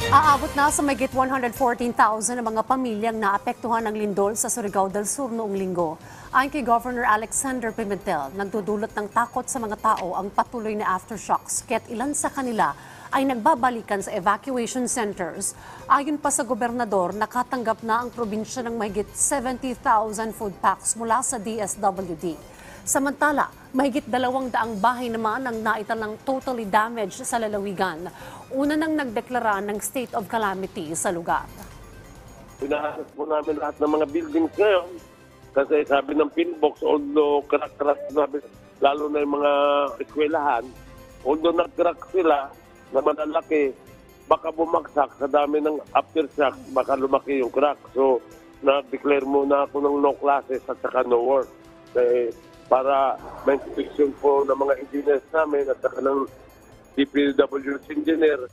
Aabot na sa mahigit 114,000 ang mga pamilyang naapektuhan ng lindol sa Surigao del Sur noong linggo. Ayon kay Governor Alexander Pimentel, nagdudulot ng takot sa mga tao ang patuloy na aftershocks, kaya't ilan sa kanila ay nagbabalikan sa evacuation centers. Ayon pa sa gobernador, nakatanggap na ang probinsya ng mahigit 70,000 food packs mula sa DSWD. Samantala, mahigit 200 bahay naman ang naitalang totally damaged sa lalawigan. Una nang nagdeklara ng state of calamity sa lugar. Pinaharas po namin lahat ng mga buildings ngayon kasi sabi ng pinbox, although crack-crack sabi, lalo na yung mga eskwelahan, although nag-crack sila na malalaki, baka bumagsak sa dami ng aftershock, baka lumaki yung crack. So, na-declare muna ako ng no classes at saka no work. Para may inspection po ng mga engineers namin at saka ng DPWH engineer